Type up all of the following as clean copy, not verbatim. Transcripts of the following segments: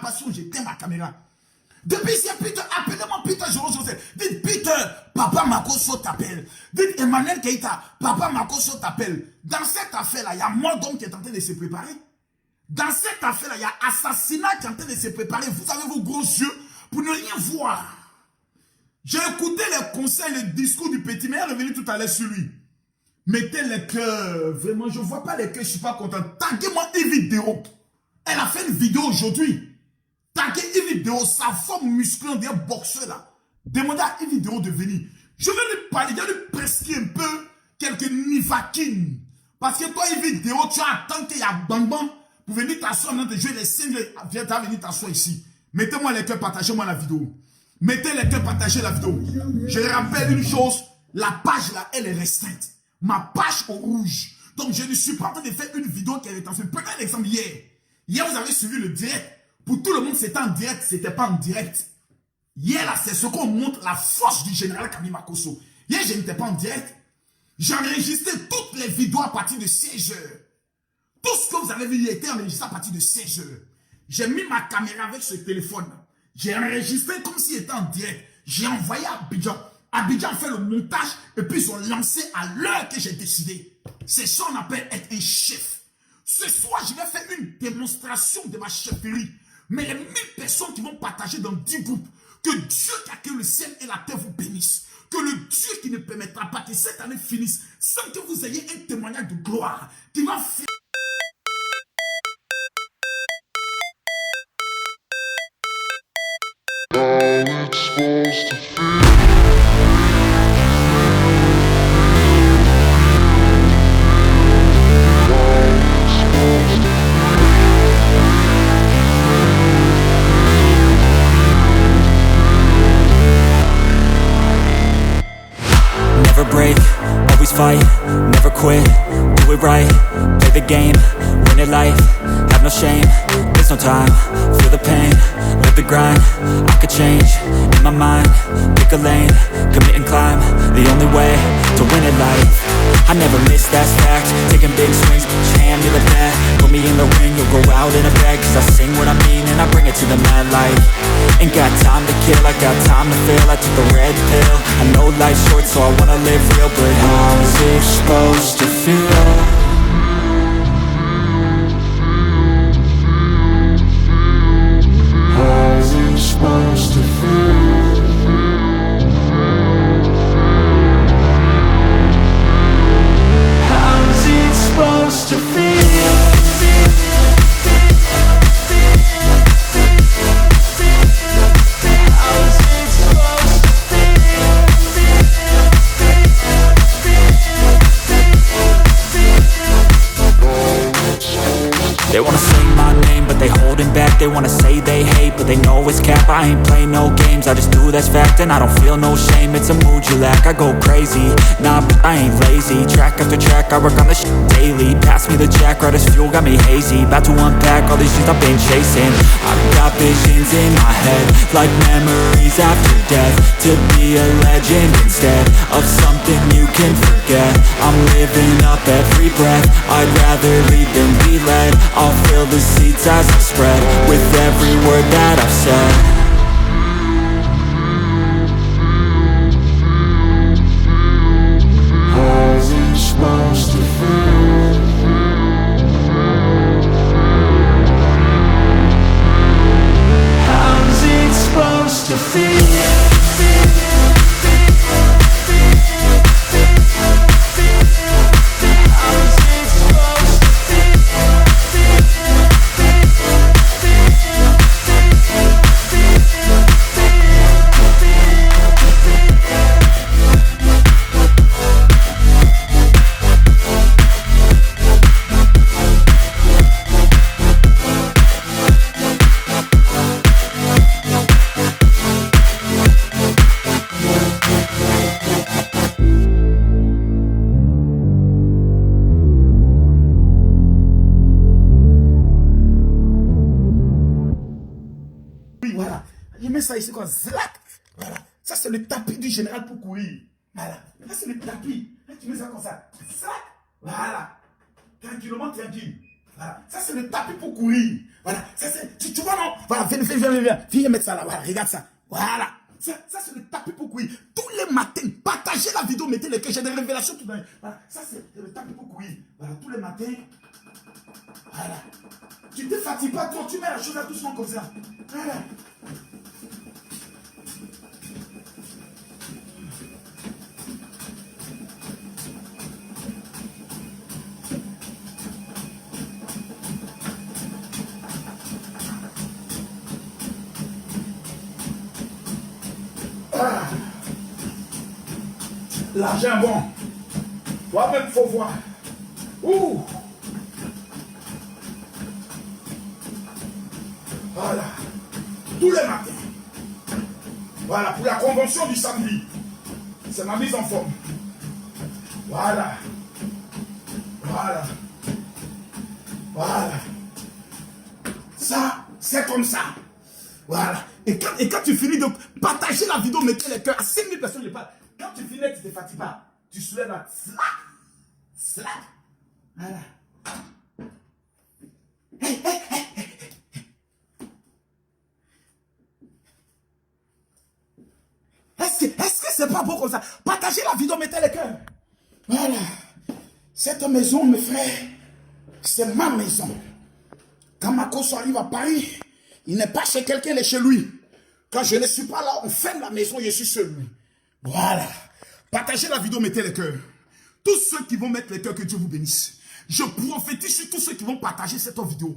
passion, j'éteins ma caméra. Depuis c'est Peter, appelez-moi Peter Joseph. Dites Peter, Papa Makoso t'appelle. Dites Emmanuel Keita, Papa Makoso t'appelle. Dans cette affaire-là, il y a mort d'homme qui est en train de se préparer. Dans cette affaire-là, il y a assassinat qui est en train de se préparer. Vous avez vos gros yeux pour ne rien voir. J'ai écouté les conseils, le discours du petit, mais il est revenu tout à l'heure sur lui. Mettez les cœurs. Vraiment, je ne vois pas les cœurs, je ne suis pas content. Taguez-moi une vidéo. Elle a fait une vidéo aujourd'hui. Taguez une vidéo, sa forme musclée d'un boxeur là. Demandez à une vidéo de venir. Je vais lui parler, je vais lui prescrire un peu quelques nifakines. Parce que toi, une vidéo, tu attends qu'il y a bambam pour venir t'asseoir maintenant de jouer les scènes. Viens, tu vas venir t'asseoir ici. Mettez-moi les cœurs, partagez-moi la vidéo. Mettez les cœurs, partagez la vidéo. Je rappelle une chose, la page là, elle est restreinte. Ma page au rouge. Donc, je ne suis pas en train de faire une vidéo qui est rétentionnée. Prenez un exemple hier. Hier, vous avez suivi le direct. Pour tout le monde, c'était en direct, c'était pas en direct. Hier, là, c'est ce qu'on montre, la force du général Kami Makoso. Hier, je n'étais pas en direct. J'ai enregistré toutes les vidéos à partir de 16 heures. Tout ce que vous avez vu, il a été enregistré à partir de 16 heures. J'ai mis ma caméra avec ce téléphone. J'ai enregistré comme s'il était en direct. J'ai envoyé à Abidjan. Abidjan a fait le montage et puis ils ont lancé à l'heure que j'ai décidé. C'est ça qu'on appelle être un chef. Ce soir, je vais faire une démonstration de ma chefferie. Mais les 1000 personnes qui vont partager dans 10 groupes, que Dieu qui a créé le ciel et la terre vous bénisse. Que le Dieu qui ne permettra pas que cette année finisse sans que vous ayez un témoignage de gloire qui va faire. Never break, always fight, never quit, do it right, play the game, win it life, have no shame, there's no time, feel the pain, live the grind, I could change, in my mind, pick a lane, commit and climb, the only way to win it life, I never miss, that's fact, taking big swings, put your hand to the bat, put me in the ring, you'll go out in a bag, cause I sing what I mean and I bring it to the mad light, ain't got time to kill, I got time to feel, I took the red pill, I know life's short so I wanna live real, but how's it supposed to feel? How's it supposed to feel? How's it supposed to feel? They wanna say my name, but they holding back. They wanna say they hate, but they know it's cap. I ain't play no games, I just do that's fact. And I don't feel no shame, it's a mood you lack. I go crazy, nah, but I ain't lazy. Track after track, I work on this shit daily. Pass me the jack, right as fuel, got me hazy. About to unpack all these things I've been chasing. I've got visions in my head, like memories after death. To be a legend instead of something you can forget. I'm living up every breath, I'd rather lead than be led. I'll fill the seats as I spread with every word that I've said. How's it supposed to feel? How's it supposed to feel? Voilà. Je mets ça ici quoi. Zlac. Voilà. Ça, c'est le tapis du général pour courir. Voilà. Là, c'est le tapis. Là, tu mets ça comme ça. Zlac. Voilà. Tranquillement, tranquille. Voilà. Ça, c'est le tapis pour courir. Voilà. Ça, c'est, tu vois, non? Voilà, viens mettre ça là. Voilà, regarde ça. Voilà. Ça c'est le tapis pour courir. Tous les matins, partagez la vidéo, mettez les cœurs. J'ai des révélations tout dans. Voilà. Ça, c'est le tapis pour courir. Voilà, tous les matins. Voilà. Tu ne te fatigues pas trop, tu mets la chose là doucement comme ça. Voilà. L'argent est bon. Toi-même, il faut voir. Ouh. Voilà. Tous les matins. Voilà, pour la convention du samedi. C'est ma mise en forme. Voilà. Voilà. Voilà. Ça, c'est comme ça. Voilà. Et quand tu finis de partager la vidéo, mettez les cœurs à 5000 personnes, je parle. Quand tu finis, tu ne te fatigues pas. Tu soulèves la slack. Slack. Voilà. Hey, hey, hey, hey. Est-ce que c'est pas beau comme ça? Partagez la vidéo, mettez les cœurs. Voilà. Cette maison, mes frères, c'est ma maison. Quand Makosso arrive à Paris, il n'est pas chez quelqu'un, il est chez lui. Quand je ne suis pas là, on ferme la maison, je suis chez lui. Voilà. Partagez la vidéo, mettez les cœurs. Tous ceux qui vont mettre les cœurs, que Dieu vous bénisse. Je prophétise sur tous ceux qui vont partager cette vidéo.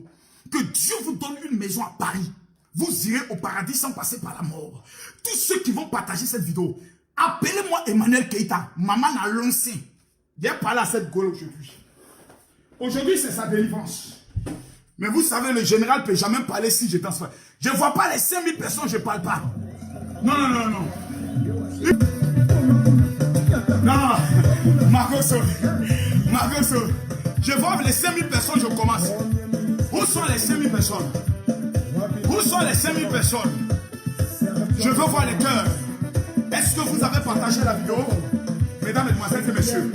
Que Dieu vous donne une maison à Paris. Vous irez au paradis sans passer par la mort. Tous ceux qui vont partager cette vidéo, appelez-moi Emmanuel Keita. Maman a lancé. Viens parler à cette gueule aujourd'hui. Aujourd'hui, c'est sa délivrance. Mais vous savez, le général ne peut jamais parler si je danse pas. Je ne vois pas les 5000 personnes, je ne parle pas. Non, non, non, non. Non, Makosso, je vois les 5000 personnes, je commence. Où sont les 5000 personnes? Où sont les 5000 personnes? Je veux voir les cœurs. Est-ce que vous avez partagé la vidéo? Mesdames, mesdemoiselles et messieurs.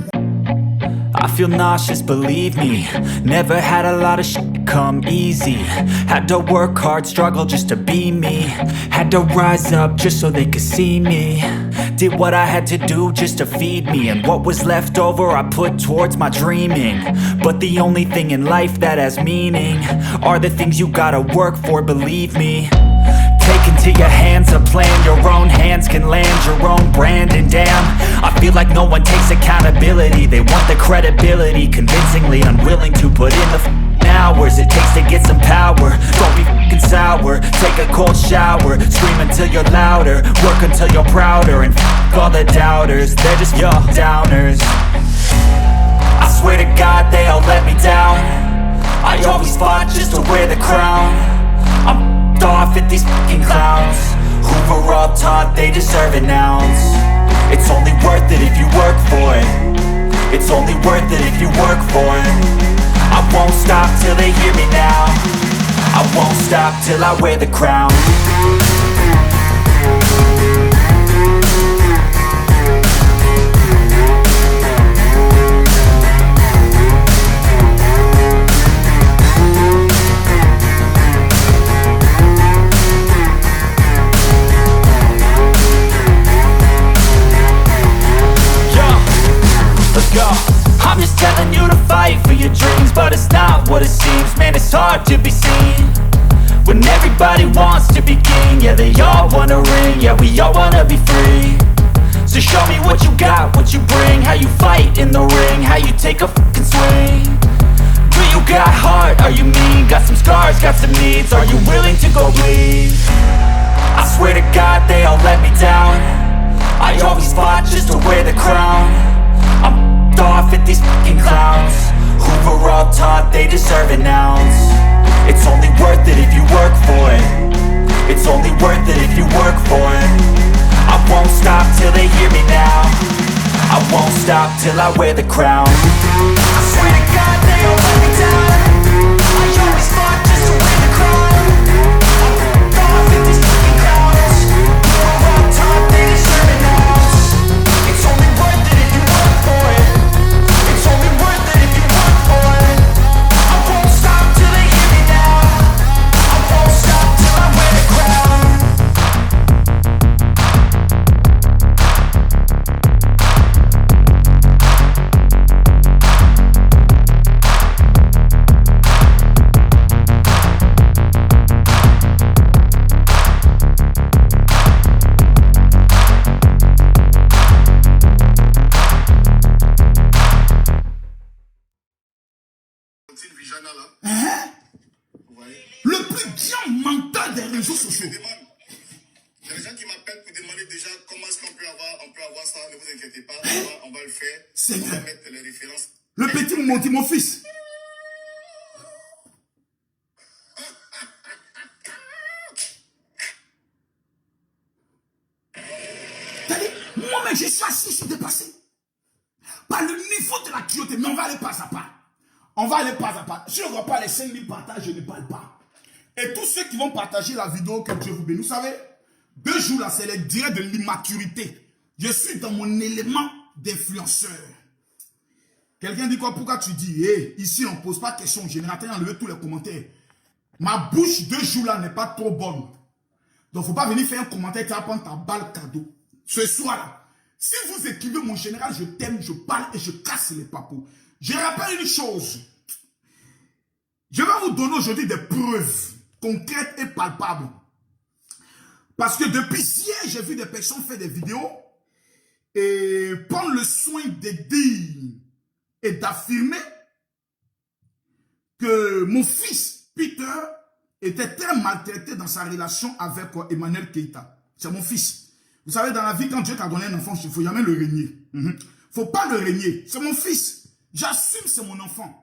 I feel nauseous, believe me. Never had a lot of shit come easy. Had to work hard, struggle just to be me. Had to rise up just so they could see me. Did what I had to do just to feed me. And what was left over I put towards my dreaming. But the only thing in life that has meaning are the things you gotta work for, believe me. Take into your hands a plan. Your own hands can land your own brand. And damn, I feel like no one takes accountability. They want the credibility, convincingly unwilling to put in the hours it takes to get some power. Don't be f***ing sour. Take a cold shower. Scream until you're louder. Work until you're prouder. And f*** all the doubters, they're just your downers. I swear to God they all let me down. I always fought just to wear the crown. I'm off at these fucking clowns who were all taught they deserve an ounce. It's only worth it if you work for it. It's only worth it if you work for it. I won't stop till they hear me now. I won't stop till I wear the crown. I'm just telling you to fight for your dreams, but it's not what it seems. Man, it's hard to be seen when everybody wants to be king. Yeah, they all wanna ring, yeah, we all wanna be free. So show me what you got, what you bring. How you fight in the ring, how you take a fucking swing. Do you got heart, are you mean? Got some scars, got some needs, are you willing to go bleed? I swear to God they all let me down. I always fought just to wear the crown. I'm off at these fucking clowns who were all taught they deserve an ounce. It's only worth it if you work for it. It's only worth it if you work for it. I won't stop till they hear me now. I won't stop till I wear the crown. I swear to God they all let me down. I always fought just to wear the crown. I'm off at these fucking clowns who were all taught they deserve an ounce. It's only worth it if you work for it. It's only worth it if you work for it. I won't stop réseaux sociaux. Il y a des gens qui m'appellent pour demander déjà comment est-ce qu'on peut avoir ça. Ne vous inquiétez pas, on va le faire. Seigneur. On va mettre les références. Le petit m'ont dit, mon fils. Moi-même, je suis assis, je suis dépassé. Par le niveau de la cruauté, mais on va aller pas à pas. On va aller pas à pas. Si on ne voit pas les 5000 partages, je ne parle pas. Et tous ceux qui vont partager la vidéo, que Dieu vous bénisse. Vous savez, 2 jours là, c'est les directs de l'immaturité. Je suis dans mon élément d'influenceur. Quelqu'un dit quoi? Pourquoi tu dis, hey, ici on ne pose pas de questions. Générateur, enlevez tous les commentaires. Ma bouche 2 jours là n'est pas trop bonne. Donc, il ne faut pas venir faire un commentaire qui va prendre ta balle cadeau. Ce soir là, si vous écrivez mon général, je t'aime, je parle et je casse les papous. Je rappelle une chose. Je vais vous donner aujourd'hui des preuves concrètes et palpables. Parce que depuis hier, j'ai vu des personnes faire des vidéos et prendre le soin de dire et d'affirmer que mon fils, Peter, était très maltraité dans sa relation avec Emmanuel Keïta. C'est mon fils. Vous savez, dans la vie, quand Dieu t'a donné un enfant, il ne faut jamais le régner. Il ne faut pas le régner. C'est mon fils. J'assume, c'est mon enfant.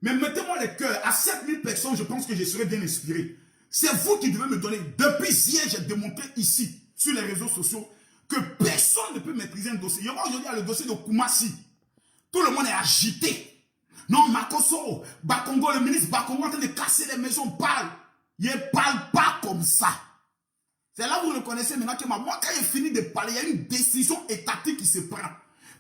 Mais mettez-moi les cœurs. À 7000 personnes, je pense que je serai bien inspiré. C'est vous qui devez me donner. Depuis hier, j'ai démontré ici, sur les réseaux sociaux, que personne ne peut maîtriser un dossier. Aujourd'hui, il y a le dossier de Koumassi. Tout le monde est agité. Non, Makoso, Bakongo, le ministre Bakongo, en train de casser les maisons, parle. Il ne parle pas comme ça. C'est là où vous reconnaissez maintenant que moi, quand j'ai fini de parler, il y a une décision étatique qui se prend.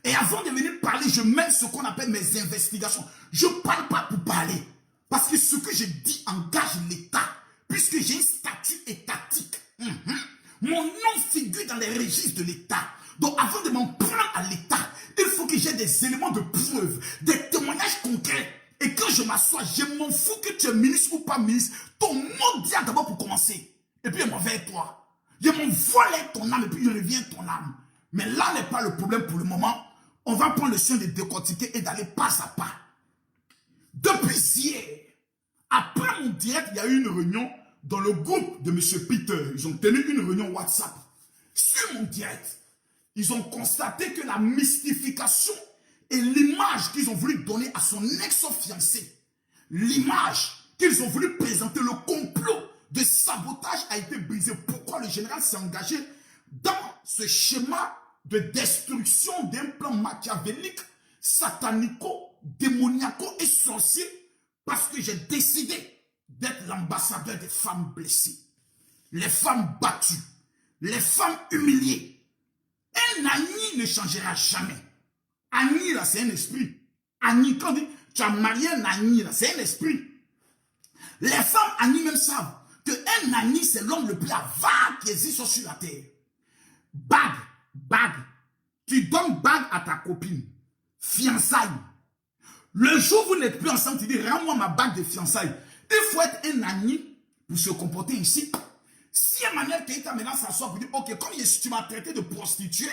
Et avant de venir parler, je mène ce qu'on appelle mes investigations. Je ne parle pas pour parler. Parce que ce que je dis engage l'État. Puisque j'ai un statut étatique. Mon nom figure dans les registres de l'État. Donc avant de m'en prendre à l'État, il faut que j'ai des éléments de preuve, des témoignages concrets. Et quand je m'assois, je m'en fous que tu es ministre ou pas ministre. Ton nom dit d'abord pour commencer. Et puis il m'en va toi. Je m'en volé ton âme et puis il revient ton âme. Mais là n'est pas le problème pour le moment. On va prendre le soin de décortiquer et d'aller pas à pas. Depuis hier, après mon direct, il y a eu une réunion dans le groupe de M. Peter. Ils ont tenu une réunion WhatsApp. Sur mon direct, ils ont constaté que la mystification et l'image qu'ils ont voulu donner à son ex-fiancé, l'image qu'ils ont voulu présenter, le complot de sabotage a été brisé. Pourquoi le général s'est engagé dans ce schéma de destruction d'un plan machiavélique, satanico, démoniaco et sorcier? Parce que j'ai décidé d'être l'ambassadeur des femmes blessées, les femmes battues, les femmes humiliées. Un Annie ne changera jamais. Annie là, c'est un esprit. Annie, quand on dit tu as marié un Annie là, c'est un esprit. Les femmes Annie même savent que un Annie, c'est l'homme le plus avare qui existe sur la terre. Bague. Tu donnes bague à ta copine. Fiançailles. Le jour où vous n'êtes plus ensemble, tu dis, rends-moi ma bague de fiançailles. Il faut être un Annie pour se comporter ainsi. Si Emmanuel Keïta maintenant s'assoit pour dire, ok, comme tu m'as traité de prostituée,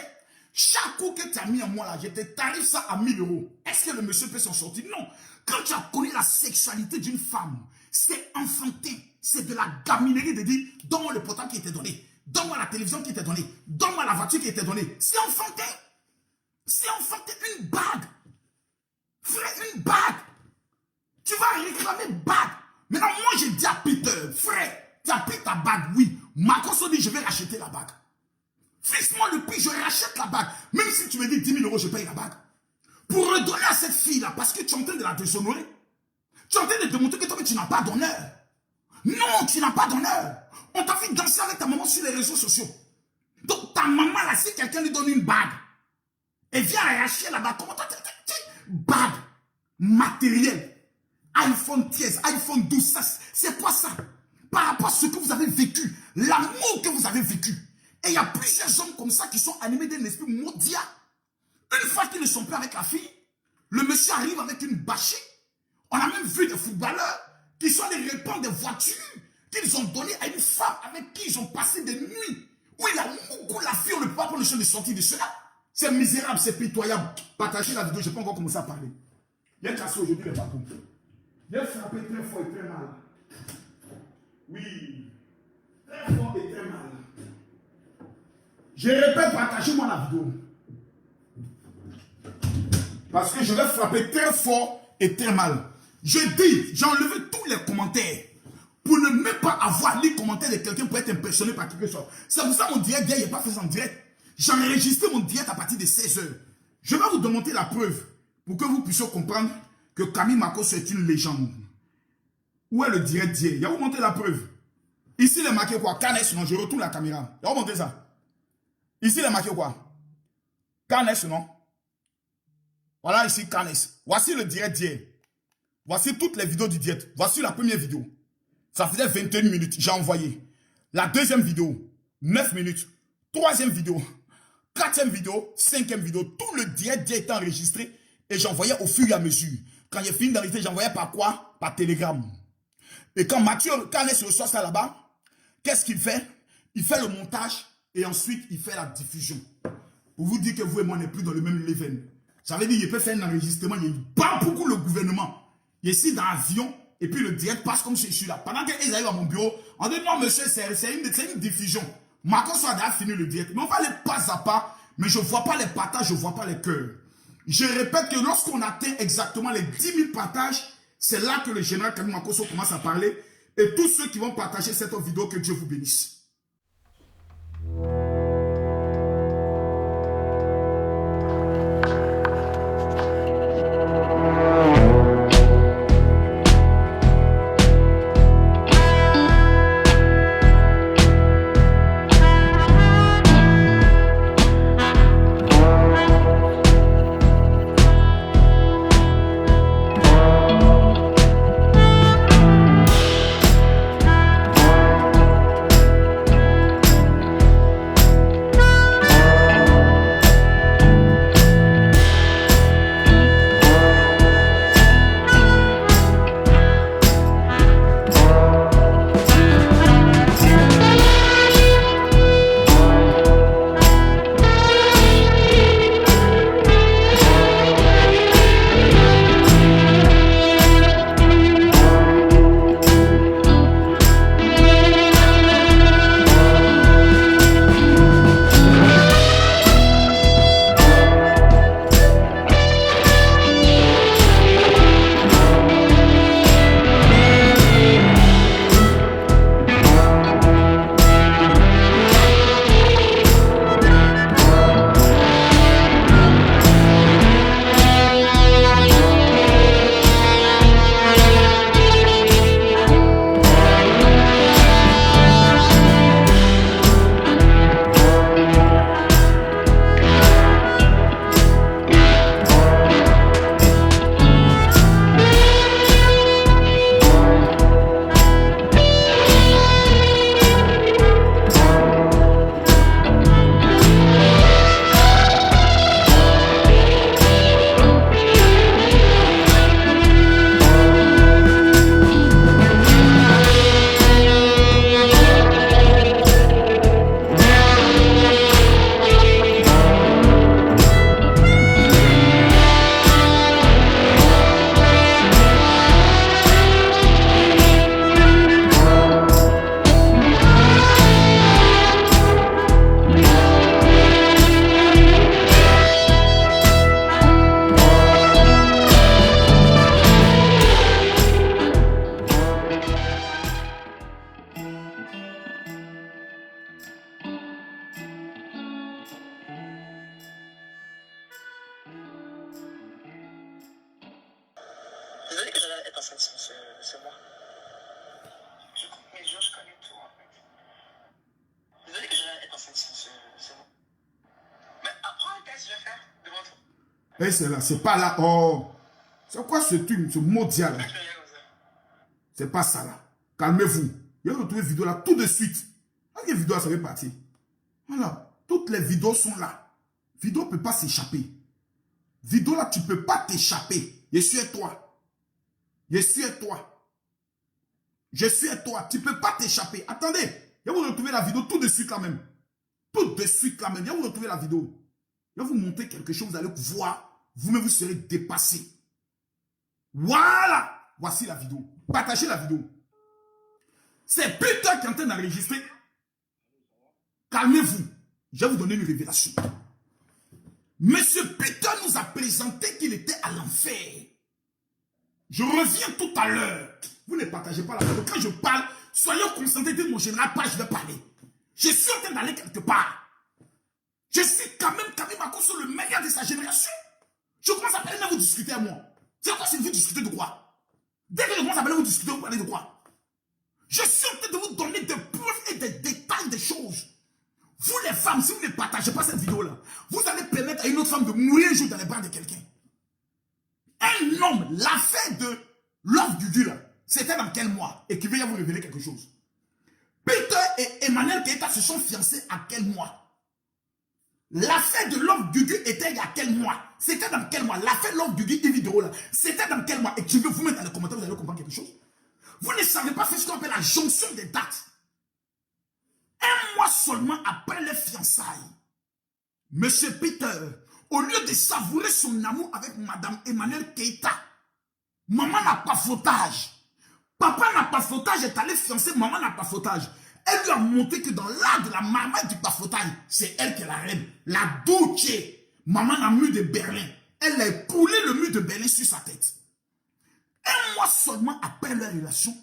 chaque coup que tu as mis à moi là, je te tarife ça à 1000 €. Est-ce que le monsieur peut s'en sortir? Non. Quand tu as connu la sexualité d'une femme, c'est enfantin. C'est de la gaminerie de dire, donne-moi le portable qui était donné. Donne-moi la télévision qui était donnée. Donne-moi la voiture qui était donnée. C'est enfantin. C'est enfantin. Une bague. Frère, une bague. Tu vas réclamer bague. Maintenant, moi, j'ai dit à Peter, frère, tu as pris ta bague, oui. Marcos dit, je vais racheter la bague. Fixe-moi le prix, je rachète la bague. Même si tu me dis 10 000 €, je paye la bague. Pour redonner à cette fille-là, parce que tu es en train de la déshonorer. Tu es en train de démontrer que toi, tu n'as pas d'honneur. Non, tu n'as pas d'honneur. On t'a fait danser avec ta maman sur les réseaux sociaux. Donc, ta maman, là, si quelqu'un lui donne une bague, elle vient arracher la bague. Comment t'as bague, matériel, iPhone 13, iPhone 12, c'est quoi ça? Par rapport à ce que vous avez vécu, l'amour que vous avez vécu. Et il y a plusieurs hommes comme ça qui sont animés d'un esprit maudit. Une fois qu'ils ne sont plus avec la fille, le monsieur arrive avec une bâchée. On a même vu des footballeurs qui sont allés répandre des voitures qu'ils ont données à une femme avec qui ils ont passé des nuits. Où il a beaucoup la fille, on ne peut pas prendre le soin de sortir de cela. C'est misérable, c'est pitoyable. Partagez la vidéo, je n'ai pas encore commencé à parler. Il y a cassé aujourd'hui les bâtons. Il a frappé très fort et très mal. Oui. Très Je répète, partagez-moi la vidéo. Parce que je vais frapper très fort et très mal. Je dis, j'ai enlevé tous les commentaires. Pour ne même pas avoir les commentaires de quelqu'un pour être impressionné par quelque chose. C'est pour ça que mon direct, il n'y a pas fait en direct. J'ai enregistré mon direct à partir de 16 h. Je vais vous démontrer la preuve pour que vous puissiez comprendre que Camille Makosso est une légende. Où est le direct d'hier? Il va vous montrer la preuve. Ici, il est marqué quoi? Canes, non, je retourne la caméra. Il va vous montrer ça. Ici, il est marqué quoi? Canes, non? Voilà ici, Canes. Voici le direct d'hier. Voici toutes les vidéos du direct. Voici la première vidéo. Ça faisait 21 minutes, j'ai envoyé. La deuxième vidéo, 9 minutes. Troisième vidéo, quatrième vidéo, cinquième vidéo. Tout le direct était enregistré et j'envoyais au fur et à mesure. Quand j'ai fini d'enregistrer, j'envoyais par quoi? Par Telegram. Et quand Mathieu Canes reçoit ça là-bas, qu'est-ce qu'il fait? Il fait le montage et ensuite il fait la diffusion. Pour vous dire que vous et moi n'est plus dans le même level. Ça veut dire qu'il peut faire un enregistrement, il bat beaucoup le gouvernement. Il est ici dans l'avion. Et puis le direct passe comme je suis là. Pendant qu'ils arrivent à mon bureau, on dit non monsieur, c'est une diffusion. Makosso a déjà fini le direct. Mais on va aller pas à pas. Mais je ne vois pas les partages, je ne vois pas les cœurs. Je répète que lorsqu'on atteint exactement les 10 000 partages, c'est là que le général Camille Makosso commence à parler. Et tous ceux qui vont partager cette vidéo, que Dieu vous bénisse. Désolé que j'allais être enceinte ce mois. Mais je connais tout en fait. Désolé que j'allais être enceinte ce mois. Mais apprends un test, je vais faire devant toi. Et c'est là, c'est pas là. Oh, c'est quoi ce truc, ce mot là? C'est pas ça là. Calmez-vous. Je vais retrouver la vidéo là tout de suite. Quelle vidéo ça va partir? Voilà. Toutes les vidéos sont là. Vidéo ne peut pas s'échapper. Vidéo là, tu ne peux pas t'échapper. Je suis à toi. Je suis à toi. Je suis à toi. Tu ne peux pas t'échapper. Attendez. Je vais vous retrouver la vidéo tout de suite là même. Tout de suite là même. Je vais vous retrouver la vidéo. Je vais vous montrer quelque chose. Vous allez voir. Vous-même, vous serez dépassé. Voilà. Voici la vidéo. Partagez la vidéo. C'est Peter qui est en train d'enregistrer. Calmez-vous. Je vais vous donner une révélation. Monsieur Peter nous a présenté qu'il était à l'enfer. Je reviens tout à l'heure. Vous ne partagez pas la parole. Quand je parle, soyez concentrés, dites mon général, pas je vais parler. Je suis en train d'aller quelque part. Je suis quand même Makosso, le meilleur de sa génération. Je commence à parler, mais vous discutez à moi. C'est quoi, c'est vous discutez de quoi? Dès que je commence à parler, vous discutez, vous parlez de quoi? Je suis en train de vous donner des preuves et des détails des choses. Vous les femmes, si vous ne partagez pas cette vidéo-là, vous allez permettre à une autre femme de mourir un jour dans les bras de quelqu'un. Un homme, l'affaire de Love Gugu, là, c'était dans quel mois? Et qui veut vous révéler quelque chose. Peter et Emmanuel Keita se sont fiancés à quel mois? L'affaire de Love Gugu était il y a quel mois? C'était dans quel mois? L'affaire Love Gugu et vidéo là, c'était dans quel mois? Et qui veut vous mettre dans les commentaires, vous allez comprendre quelque chose. Vous ne savez pas faire ce qu'on appelle la jonction des dates. Un mois seulement après les fiançailles, Monsieur Peter, au lieu de savourer son amour avec Madame Emmanuel Keita, maman n'a pas fautage. Papa n'a pas fautage, est allé fiancer, maman n'a pas fautage. Elle lui a montré que dans l'art de la marmaille du pafautage, c'est elle qui est la reine. La Duce. Maman a mur de Berlin. Elle a époulé le mur de Berlin sur sa tête. Un mois seulement après leur relation,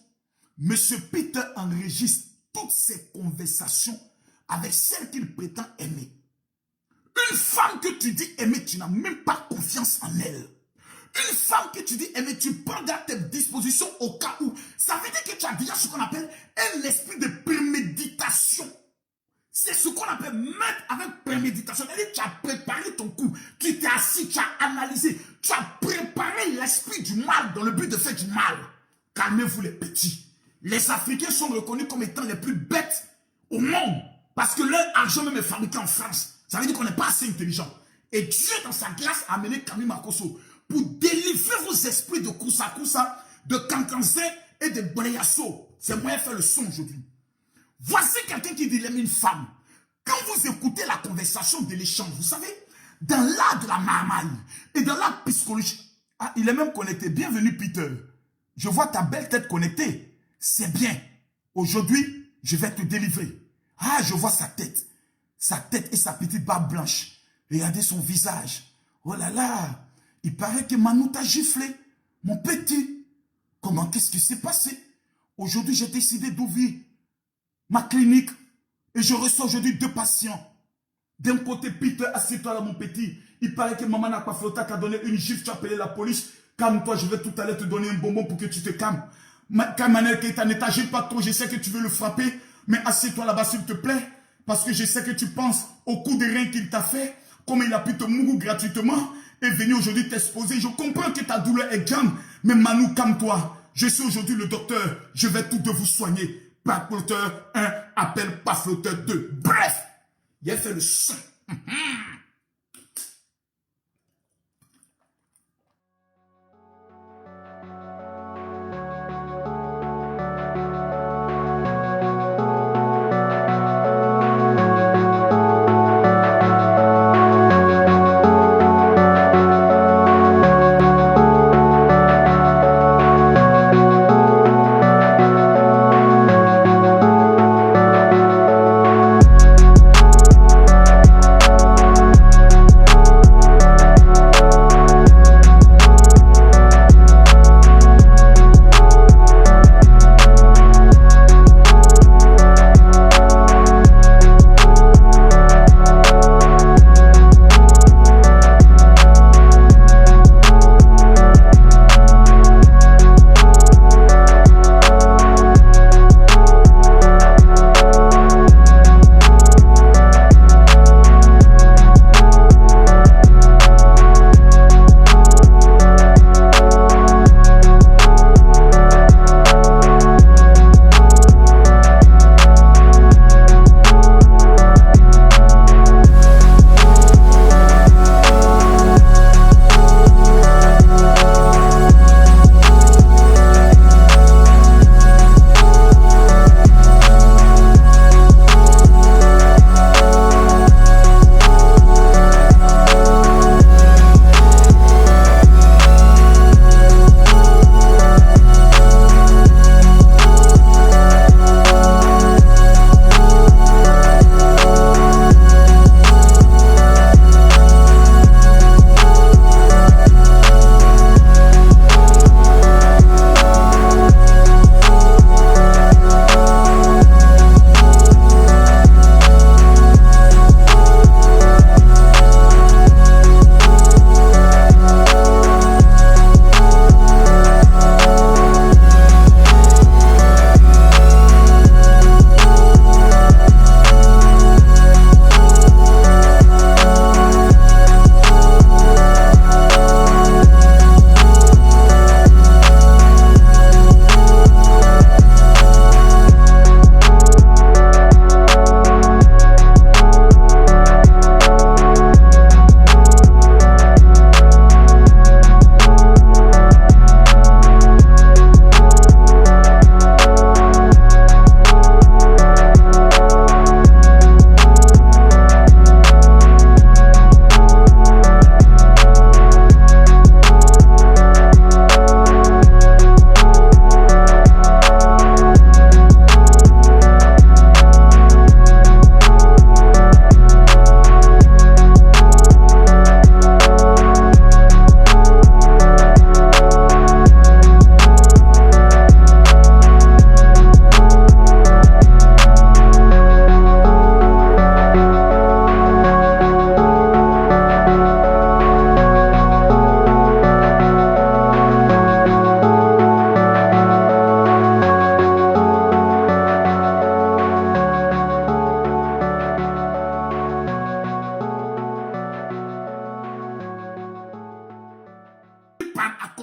M. Peter enregistre toutes ses conversations avec celle qu'il prétend aimer. Une femme que tu dis aimer, tu n'as même pas confiance en elle. Une femme que tu dis aimer, tu prends dans tes dispositions au cas où. Ça veut dire que tu as déjà ce qu'on appelle un esprit de préméditation. C'est ce qu'on appelle mettre avec préméditation. C'est-à-dire que tu as préparé ton coup. Tu t'es assis, tu as analysé. Tu as préparé l'esprit du mal dans le but de faire du mal. Calmez-vous les petits. Les Africains sont reconnus comme étant les plus bêtes au monde. Parce que leur argent même est fabriqué en France. Ça veut dire qu'on n'est pas assez intelligent. Et Dieu, dans sa grâce, a amené Camille Makosso pour délivrer vos esprits de Kousa Kousa, de Kankanzé et de Boleyasso. C'est moi qui fais le son aujourd'hui. Voici quelqu'un qui dit il aime une femme. Quand vous écoutez la conversation de l'échange, vous savez, dans l'art de la marmaille et dans l'art psychologique, ah, il est même connecté. Bienvenue Peter. Je vois ta belle tête connectée. C'est bien. Aujourd'hui, je vais te délivrer. Ah, je vois sa tête. Sa tête et sa petite barbe blanche. Regardez son visage. Oh là là. Il paraît que Manu t'a giflé. Mon petit. Comment, qu'est-ce qui s'est passé? Aujourd'hui, j'ai décidé d'ouvrir ma clinique. Et je reçois aujourd'hui 2 patients. D'un côté, Peter, assieds-toi là, mon petit. Il paraît que maman n'a pas fait t'a donné une gifle. Tu as appelé la police. Calme-toi, je vais tout à l'heure te donner un bonbon pour que tu te calmes. Emmanuel Keita, ne t'agite pas trop. Je sais que tu veux le frapper. Mais assieds-toi là-bas, s'il te plaît. Parce que je sais que tu penses au coup de rein qu'il t'a fait. Comme il a pu te mourir gratuitement. Et venir aujourd'hui t'exposer. Je comprends que ta douleur est grande. Mais Manu, calme-toi. Je suis aujourd'hui le docteur. Je vais tout de vous soigner. Pas flotteur 1, appelle pas flotteur 2. Bref, il a fait le son.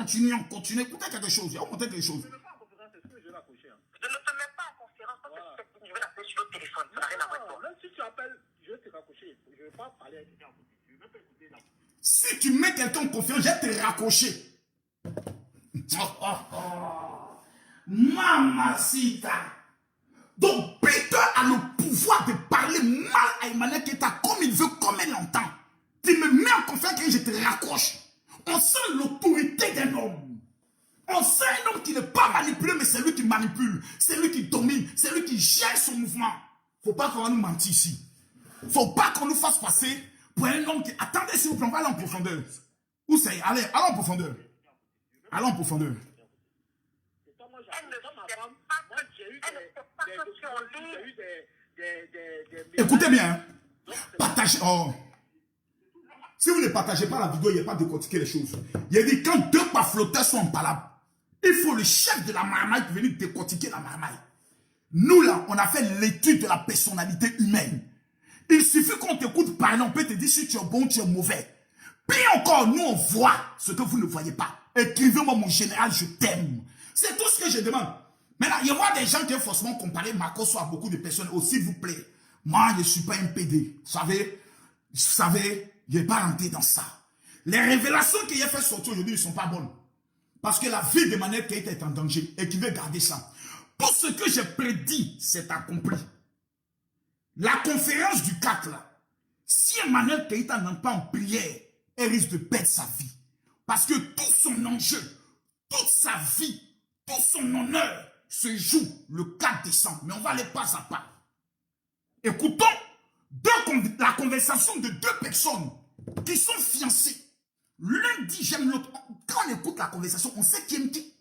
continuer. Écoutez quelque chose, je vais vous montrer quelque chose. Je ne te mets pas en conférence parce que je vais l'appeler sur le téléphone. Ça n'a rien à voir avec toi. Même si tu appelles, je vais te raccrocher. Je ne vais pas parler avec quelqu'un à côté. Je ne vais pas écouter là. Si tu mets quelqu'un en confiance, je vais te raccrocher. Mamacita. Donc Peter a le pouvoir de parler mal à Emmanuel Keita comme il veut, comme il l'entend. Tu me mets en confiance et je te raccroche. On sent l'autorité d'un homme. On sent un homme qui n'est pas manipulé, mais c'est lui qui manipule. C'est lui qui domine. C'est lui qui gère son mouvement. Faut pas qu'on nous mente ici. Faut pas qu'on nous fasse passer pour un homme qui... Attendez, s'il vous plaît, on va aller en profondeur. Où c'est? Allez, allons en profondeur. Allons en profondeur. Écoutez bien. Partagez. Oh. Si vous ne partagez pas la vidéo, il n'y a pas de décortiquer les choses. Il a dit quand deux pafloteurs sont en palabre, il faut le chef de la marmaille pour venir décortiquer la marmaille. Nous là, on a fait l'étude de la personnalité humaine. Il suffit qu'on t'écoute parler, on peut te dire si tu es bon ou tu es mauvais. Puis encore, nous on voit ce que vous ne voyez pas. Écrivez-moi mon général, je t'aime. C'est tout ce que je demande. Maintenant, il y aura des gens qui ont forcément comparé Makosso à beaucoup de personnes. Oh, s'il vous plaît, moi je ne suis pas un PD. Vous savez, je n'ai pas rentré dans ça. Les révélations qu'il a fait sortir aujourd'hui ne sont pas bonnes. Parce que la vie d'Emmanuel Keita est en danger et qu'il veut garder ça. Tout ce que j'ai prédit, c'est accompli. La conférence du 4, là, si Emmanuel Keita n'entre pas en prière, elle risque de perdre sa vie. Parce que tout son enjeu, toute sa vie, tout son honneur se joue le 4 décembre. Mais on va aller pas à pas. Écoutons la conversation de deux personnes qui sont fiancées. L'un dit j'aime l'autre. Quand on écoute la conversation, on sait qui aime qui.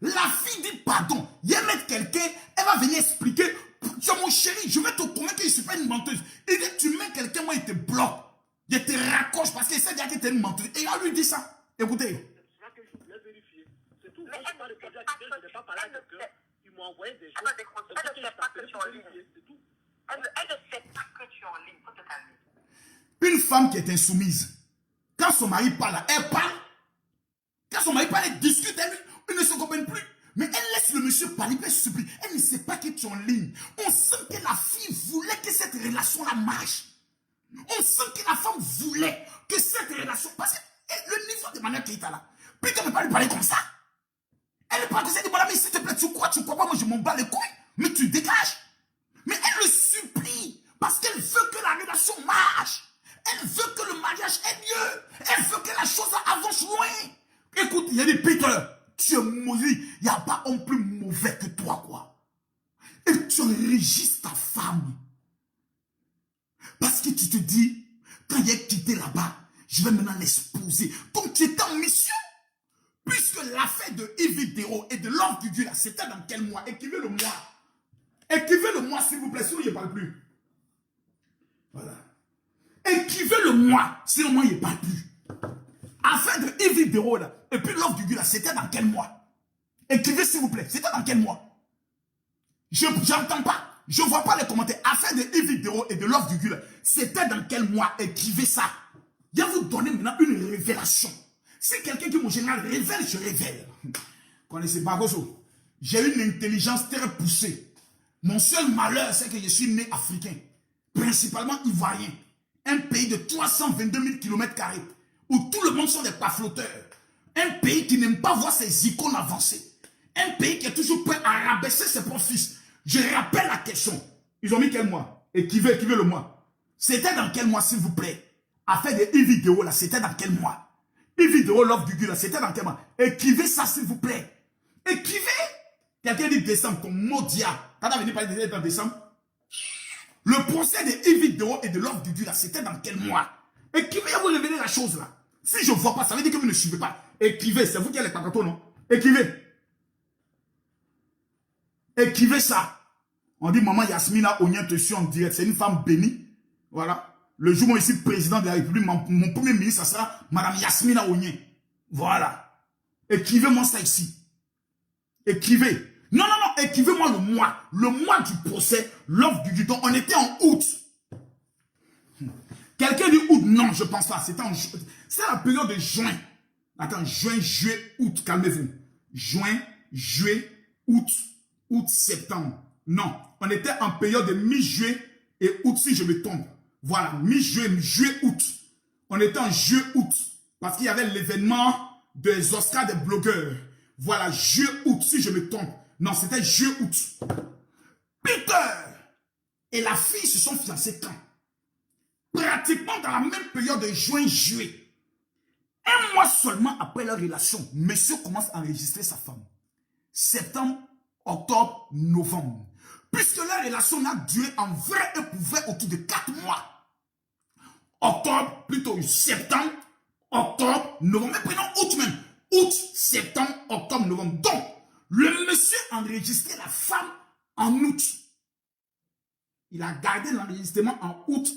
La fille dit pardon. Il y a mettre quelqu'un, elle va venir expliquer. Tu es mon chéri, je vais te convaincre que je ne suis pas une menteuse. Il dit tu mets quelqu'un, moi il te bloque. Il te raccroche parce qu'il sait déjà que tu es une menteuse. Et elle lui dit ça. Écoutez. C'est ça que je voulais vérifier. C'est tout. Moi, je parle de projet activé, je n'ai pas parlé à quelqu'un. Ils m'ont envoyé des choses. Elle ne sait pas que tu es en ligne. C'est tout. Elle ne sait pas que tu es en ligne. Faut te calmer. Une femme qui est insoumise, quand son mari parle, elle parle. Quand son mari parle, elle discute, elle ne se comprend plus. Mais elle laisse le monsieur parler, elle supplie. Elle ne sait pas que tu es en ligne. On sent que la fille voulait que cette relation-là marche. On sent que la femme voulait que cette relation... Parce que le niveau de Emmanuel Keita là, puis tu ne peux pas lui parler comme ça. Elle parle comme ça, elle dit, voilà, mais s'il te plaît, tu crois pas, moi je m'en bats les couilles. Mais tu dégages. Mais elle le supplie parce qu'elle veut que la relation marche. Elle veut que le mariage ait lieu. Elle veut que la chose avance loin. Écoute, il y a des Peter, tu es maudit. Il n'y a pas homme plus mauvais que toi, quoi. Et tu enregistres ta femme. Parce que tu te dis, quand il est quitté là-bas, je vais maintenant l'exposer. Donc tu étais en mission. Puisque l'affaire de Yves et de l'homme du Dieu, là, c'était dans quel mois? Écrivez le mois. Écrivez le mois, s'il vous plaît, sinon il ne parle plus. Voilà. Écrivez le mois, sinon moi il ne parle plus. Affaire de Yves là, et puis l'homme du Dieu, là, c'était dans quel mois? Écrivez, s'il vous plaît, c'était dans quel mois? Je n'entends pas. Je ne vois pas les commentaires. Affaire de Yves et de l'offre du Dieu, c'était dans quel mois? Écrivez ça. Je vais vous donner maintenant une révélation. Si quelqu'un qui, mon général, révèle, je révèle. Connaissez Bagoso? J'ai une intelligence très poussée. Mon seul malheur, c'est que je suis né africain. Principalement ivoirien. Un pays de 322 000 km², où tout le monde sont des pafloteurs. Un pays qui n'aime pas voir ses icônes avancer. Un pays qui est toujours prêt à rabaisser ses propres fils. Je rappelle la question. Ils ont mis quel mois? Écrivez le mois. C'était dans quel mois, s'il vous plaît? Affaire de Yves là, c'était dans quel mois? Yves l'offre du Dieu, là, c'était dans quel mois? Écrivez ça, s'il vous plaît. Écrivez. Quelqu'un dit décembre, ton maudia. Quand tu as venu parler de décembre? Le procès de Yves et de l'offre du Dieu, là, c'était dans quel mois? Écrivez, vous révélez la chose, là. Si je ne vois pas, ça veut dire que vous ne suivez pas. Écrivez, c'est vous qui avez les papatos, non? Écrivez. Écrivez ça. On dit maman Yasmina Onyen te suit en direct. C'est une femme bénie. Voilà. Le jour où je suis président de la République, mon premier ministre, ça sera madame Yasmina Onyen. Voilà. Écrivez-moi ça ici. Écrivez. Non, non, non. Écrivez-moi le mois. Le mois du procès. L'offre du guidon. On était en août. Quelqu'un dit août. Non, je pense pas. C'était la période de juin. Attends, juin, juillet, août, calmez-vous. Juin, juillet, août, septembre. Non, on était en période de mi-juillet et août si je me trompe. Voilà, mi-juillet, juillet, août. On était en juillet, août. Parce qu'il y avait l'événement des Oscars des blogueurs. Voilà, juillet, août si je me trompe. Non, c'était juillet, août. Peter et la fille se sont fiancés quand? Pratiquement dans la même période de juin, juillet. Un mois seulement après leur relation, monsieur commence à enregistrer sa femme. Septembre, octobre, novembre. Puisque leur relation a duré en vrai et pour vrai autour de 4 mois. Octobre, plutôt septembre, octobre, novembre. Mais prenons août même. Août, septembre, octobre, novembre. Donc, le monsieur a enregistré la femme en août. Il a gardé l'enregistrement en août.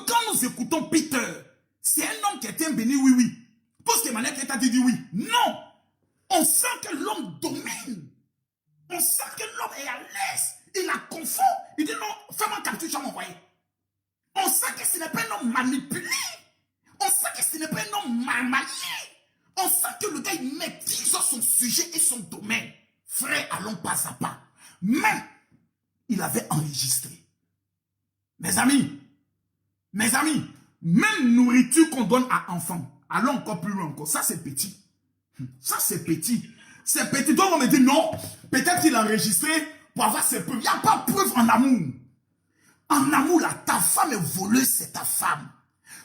Quand nous écoutons Peter, c'est un homme qui était un béni, oui, oui. Parce que Emmanuel qui t'a dit oui. Non. On sent que l'homme domine. On sent que l'homme est à l'aise. Il la confond. Il dit non, fais-moi capture, tu vas m'envoyer. On sent que ce n'est pas un homme manipulé. On sent que ce n'est pas un homme mal marié. On sent que le gars, il maîtrise son sujet et son domaine. Frère, allons pas à pas. Mais, il avait enregistré. Mes amis, même nourriture qu'on donne à enfants, allons encore plus loin encore. Ça, c'est petit. Ça, c'est petit. C'est petit. Donc, on me dit non. Peut-être qu'il a enregistré pour avoir ses preuves. Il n'y a pas de preuve en amour. En amour, là, ta femme est voleuse, c'est ta femme.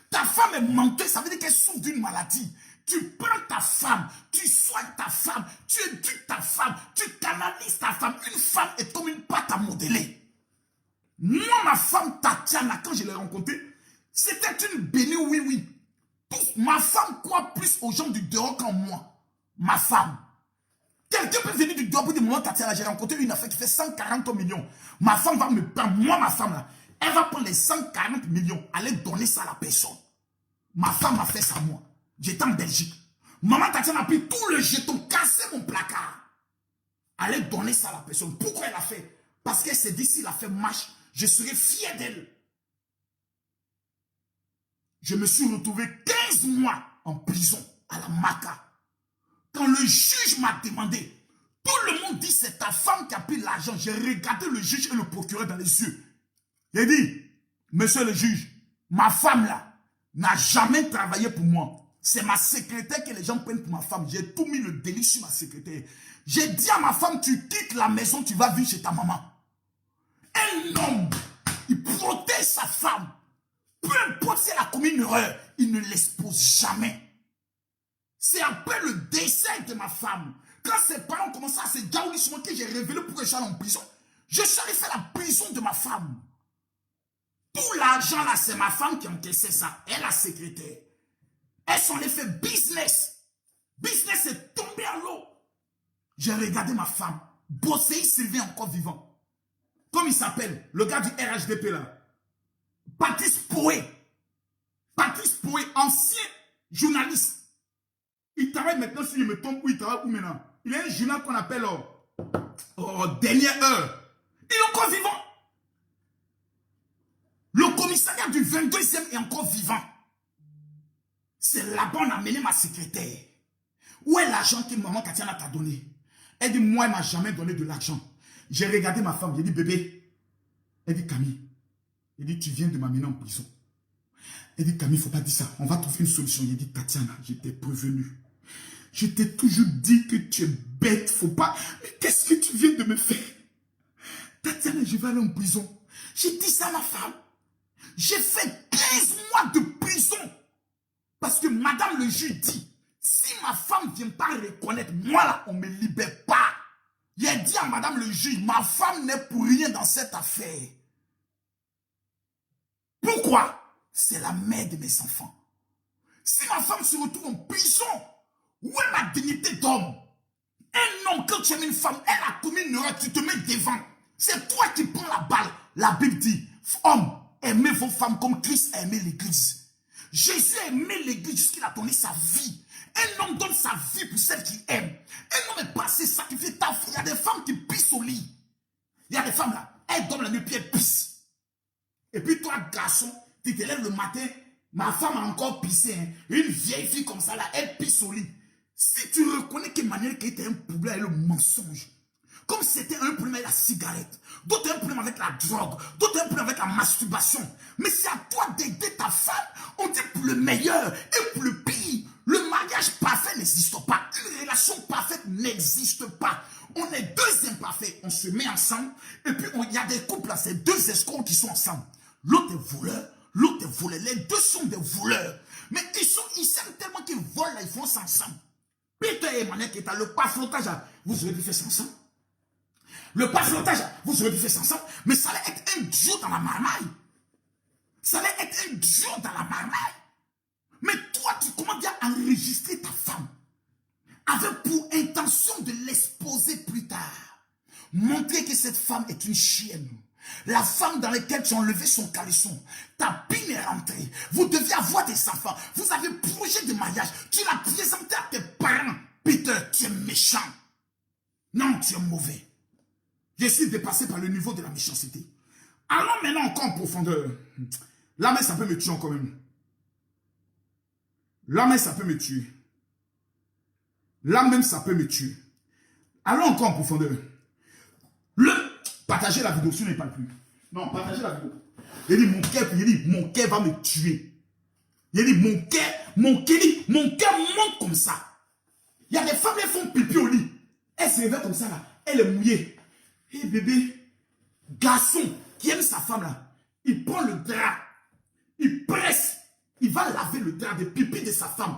Ta femme est menteuse, ça veut dire qu'elle souffre d'une maladie. Tu prends ta femme, tu soignes ta femme, tu éduques ta femme, tu canalises ta femme. Une femme est comme une pâte à modeler. Moi, ma femme Tatiana, quand je l'ai rencontrée, c'était une bénie, oui, oui. Ma femme croit plus aux gens du dehors qu'en moi. Ma femme. Quelqu'un peut venir du doigt pour dire, moi, Tatiana, j'ai rencontré une affaire qui fait 140 millions. Ma femme va me prendre, moi, ma femme, là, elle va prendre les 140 millions, aller donner ça à la personne. Ma femme a fait ça, moi. J'étais en Belgique. Maman Tatiana a pris tout le jeton, cassé mon placard. Aller donner ça à la personne. Pourquoi elle a fait? Parce qu'elle s'est dit, s'il a fait marche, je serai fier d'elle. Je me suis retrouvé 15 mois en prison à la Maca. Quand le juge m'a demandé, tout le monde dit c'est ta femme qui a pris l'argent. J'ai regardé le juge et le procureur dans les yeux. J'ai dit, monsieur le juge, ma femme là n'a jamais travaillé pour moi. C'est ma secrétaire que les gens prennent pour ma femme. J'ai tout mis le délit sur ma secrétaire. J'ai dit à ma femme, tu quittes la maison, tu vas vivre chez ta maman. Un homme, il protège sa femme. Peu importe si elle a commis une erreur, il ne l'expose jamais. C'est après le décès de ma femme, quand ses parents commençaient à se gaouler sur moi, que j'ai révélé pourquoi je suis allé en prison. Je suis allé faire la prison de ma femme. Tout l'argent là, c'est ma femme qui encaissait ça. Elle, la secrétaire. Elle s'en est fait business. Business est tombé à l'eau. J'ai regardé ma femme. Bossé Sylvain encore vivant. Comme il s'appelle, le gars du RHDP là. Patrice Poé. Patrice Poé, ancien journaliste. Il travaille maintenant, si je me trompe, où il travaille où maintenant? Il a un journal qu'on appelle Dernière Heure. Il est encore vivant. Le commissariat du 22e est encore vivant. C'est là-bas on a amené ma secrétaire. Où est l'argent que maman Tatiana t'a donné? Elle dit, moi, elle ne m'a jamais donné de l'argent. J'ai regardé ma femme, j'ai dit, bébé. Elle dit, Camille. Elle dit, tu viens de m'amener en prison. Elle dit, Camille, il ne faut pas dire ça. On va trouver une solution. Il dit, Tatiana, je t'ai prévenu. Je t'ai toujours dit que tu es bête. Faut pas. Mais qu'est-ce que tu viens de me faire? Tatiana, je vais aller en prison. J'ai dit ça à ma femme. J'ai fait 15 mois de prison. Parce que madame le juge dit, si ma femme ne vient pas reconnaître, moi là, on ne me libère pas. Il a dit à madame le juge, ma femme n'est pour rien dans cette affaire. Pourquoi? C'est la mère de mes enfants. Si ma femme se retrouve en prison, où est ma dignité d'homme? Un homme, quand tu aimes une femme, elle a commis une erreur, tu te mets devant. C'est toi qui prends la balle. La Bible dit, hommes, aimez vos femmes comme Christ a aimé l'église. Jésus a aimé l'église jusqu'il a donné sa vie. Un homme donne sa vie pour celle qu'il aime. Un homme est passé, sacrifié ta fille. Il y a des femmes qui pissent au lit. Il y a des femmes là, elles dorment la nuit puis elles pissent. Et puis toi, garçon, tu te lèves le matin, ma femme a encore pissé. Hein. Une vieille fille comme ça là, elle pisse au lit. Si tu reconnais que manière qu'il était un problème avec le mensonge, comme c'était un problème avec la cigarette, d'autres un problème avec la drogue, d'autres un problème avec la masturbation. Mais c'est à toi d'aider ta femme. On dit pour le meilleur et pour le pire. Le mariage parfait n'existe pas. Une relation parfaite n'existe pas. On est deux imparfaits. On se met ensemble. Et puis il y a des couples là, c'est deux escrocs qui sont ensemble. L'autre est voleur, l'autre est voleur. Les deux sont des voleurs. Mais ils s'aiment tellement qu'ils volent là, ils font ça ensemble. Peter et Emmanuel qui est le pas flottage, vous aurez pu faire ça ensemble. Le pas flottage, vous aurez pu faire ça ensemble. Mais ça allait être un duo dans la marmaille. Ça allait être un duo dans la marmaille. Mais toi, tu commences à enregistrer ta femme. Avec pour intention de l'exposer plus tard. Montrer que cette femme est une chienne. La femme dans laquelle tu as enlevé son caleçon. Ta pine est rentrée. Vous deviez avoir des enfants. Vous avez projet de mariage. Tu l'as présenté à tes parents. Peter, tu es méchant. Non, tu es mauvais. Je suis dépassé par le niveau de la méchanceté. Allons maintenant encore en profondeur. Là, mais ça peut me tuer encore même. Là, mais ça peut me tuer. Là même, ça peut me tuer. Allons encore en profondeur. Partagez la vidéo, si vous n'avez pas plus. Non, partagez la vidéo. Il dit, mon cœur va me tuer. Il dit, mon cœur monte comme ça. Il y a des femmes qui font pipi au lit. Elle se réveille comme ça là. Elle est mouillée. Hé bébé, garçon qui aime sa femme là, il prend le drap, il presse, il va laver le drap de pipi de sa femme.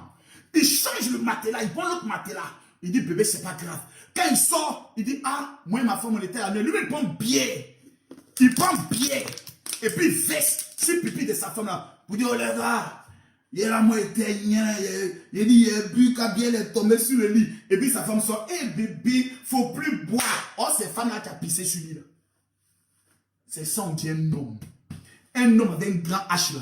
Il change le matelas, il prend l'autre matelas. Il dit, bébé, c'est pas grave. Quand il sort, il dit, ah, moi et ma femme, on était à l'heure. Lui, il prend bière. Il prend bière. Et puis, il verse sur le pipi de sa femme là. Pour dire, oh là là, Il a moi été il dit il a bu quand bien il est tombé sur le lit. Et puis sa femme sort, eh bébé, faut plus boire. Oh, cette femme-là qui a pissé sur lui là. C'est ça on dit un homme. Un homme avec un grand H là.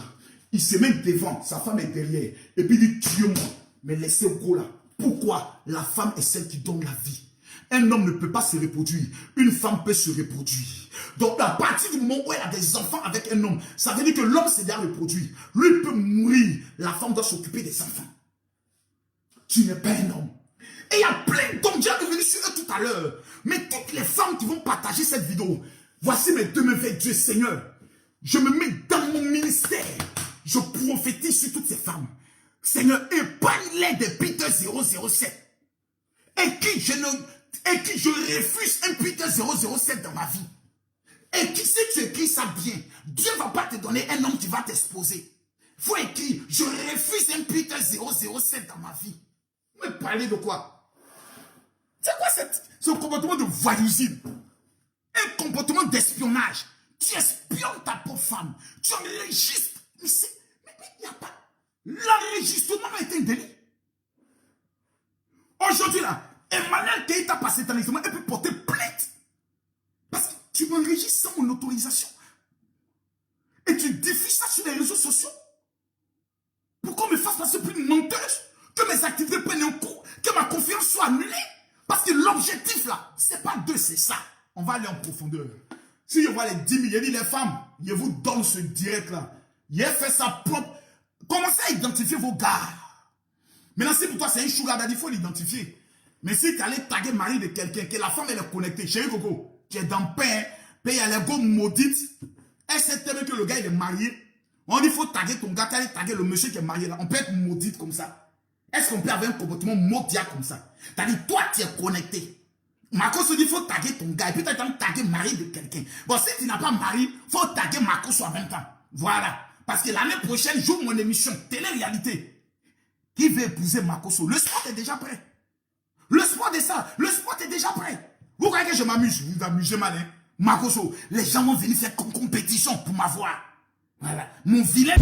Il se met devant, sa femme est derrière. Et puis il dit tue-moi. Mais laissez go là. Pourquoi? La femme est celle qui donne la vie. Un homme ne peut pas se reproduire. Une femme peut se reproduire. Donc, à partir du moment où elle a des enfants avec un homme, ça veut dire que l'homme s'est déjà reproduit. Lui peut mourir. La femme doit s'occuper des enfants. Tu n'es pas un homme. Et il y a plein d'hommes, j'ai revenu sur eux tout à l'heure. Mais toutes les femmes qui vont partager cette vidéo, voici mes deux mains vers Dieu, Seigneur. Je me mets dans mon ministère. Je prophétise sur toutes ces femmes. Seigneur, épargne-les depuis 007. Et qui je refuse un Peter 007 dans ma vie. Et qui si tu écris ça bien, Dieu ne va pas te donner un homme qui va t'exposer. Il faut écrire, je refuse un Peter 007 dans ma vie. Mais parler de quoi? C'est quoi ce comportement de voyouisme? Un comportement d'espionnage. Tu espionnes ta pauvre femme. Tu enregistres. Mais il n'y a pas. L'enregistrement est un délit. Aujourd'hui là, Emmanuel Keïta passé dans l'examen et peut porter plainte. Parce que tu m'enregistres sans mon autorisation. Et tu diffuses ça sur les réseaux sociaux. Pour qu'on me fasse passer pour une menteuse. Que mes activités prennent un coup. Que ma confiance soit annulée. Parce que l'objectif là, c'est pas deux, c'est ça. On va aller en profondeur. Si je vois les 10 000, il dit les femmes, je vous donne ce direct là. Il a fait sa propre. Commencez à identifier vos gars. Maintenant, si pour toi c'est un sugar daddy, il faut l'identifier. Mais si tu allais taguer le mari de quelqu'un, que la femme elle est connectée, chérie Coco, tu es dans le pain, il y a les go maudite. Elle sait tellement que le gars il est marié. On dit il faut taguer ton gars, tu allais taguer le monsieur qui est marié là. On peut être maudite comme ça. Est-ce qu'on peut avoir un comportement maudit comme ça? C'est-à-dire, toi tu es connecté. Marco se dit il faut taguer ton gars et puis tu as taguer le mari de quelqu'un. Bon, si tu n'as pas mari, il faut taguer Marco en même temps. Voilà. Parce que l'année prochaine, j'ouvre mon émission télé-réalité. Qui veut épouser Makoso? Le sport est déjà prêt. Le sport est ça. Le sport est déjà prêt. Vous croyez que je m'amuse? Vous vous amusez mal, hein? Makoso, les gens vont venir faire compétition pour m'avoir. Voilà. Mon vilain...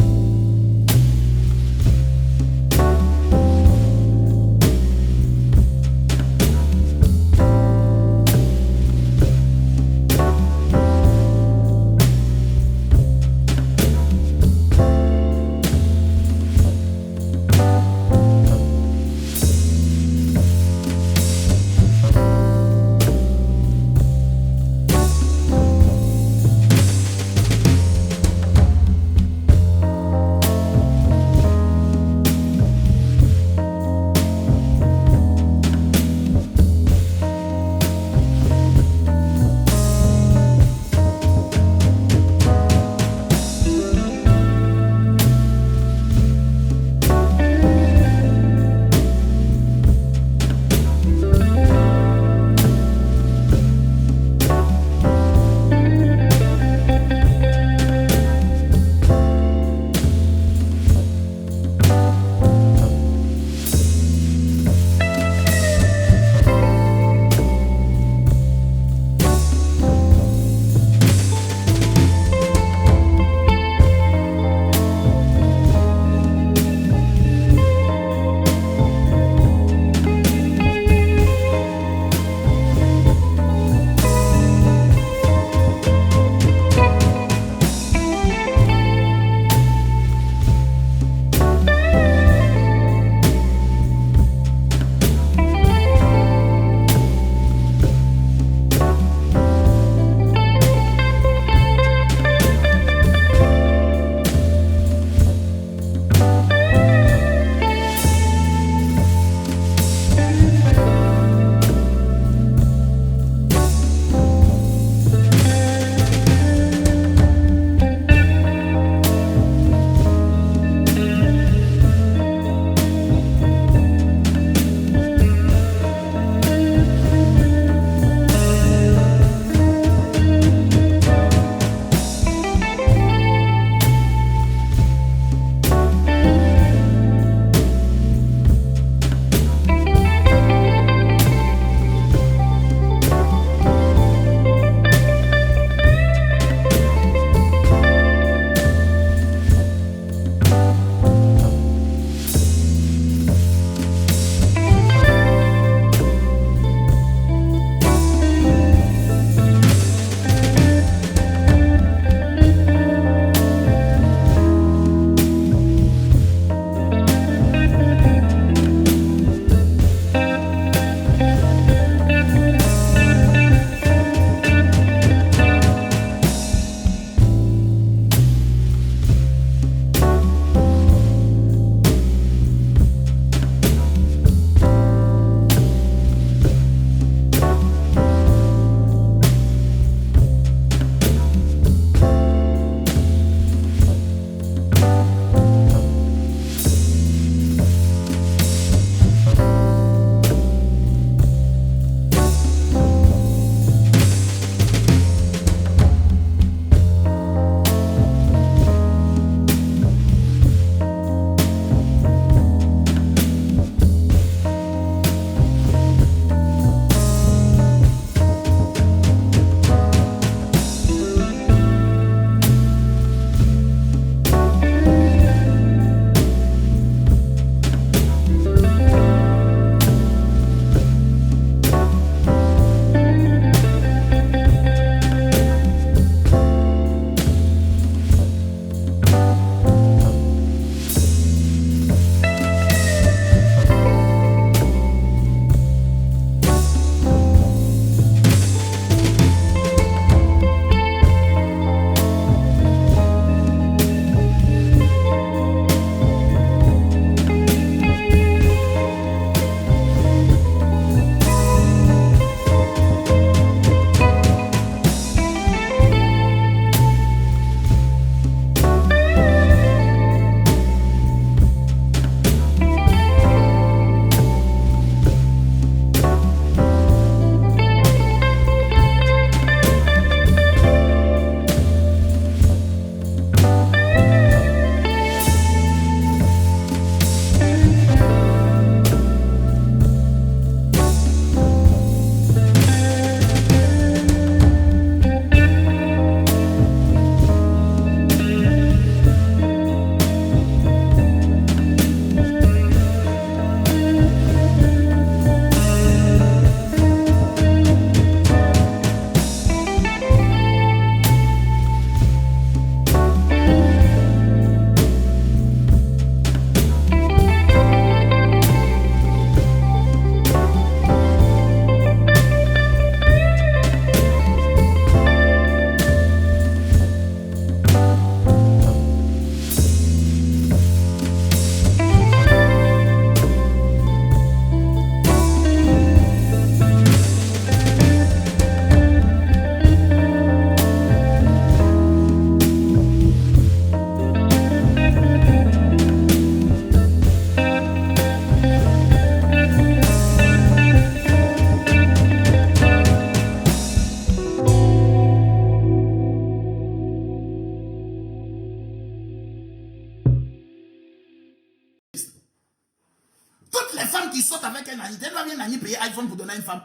Toutes les femmes qui sortent avec un ami, tu dois bien un ami payer iPhone pour donner à une femme.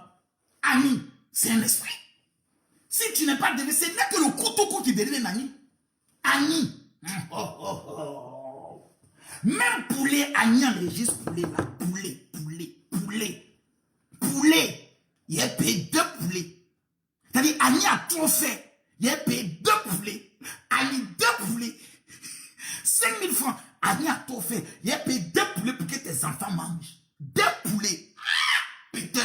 Ami, c'est un esprit. Si tu n'es pas délivré, ce n'est que le couteau qui délivre un ami. Ami. Même poulet, Agni enregistre poulet là. Poulet. Il a payé 2 poulets. C'est-à-dire, Agni a trop fait. Il a payé 2 poulets. Agni, 2 poulets. 5 000 francs. Agni a trop fait. Il a payé 2 poulets pour que tes enfants mangent. 2 poulets. Peter.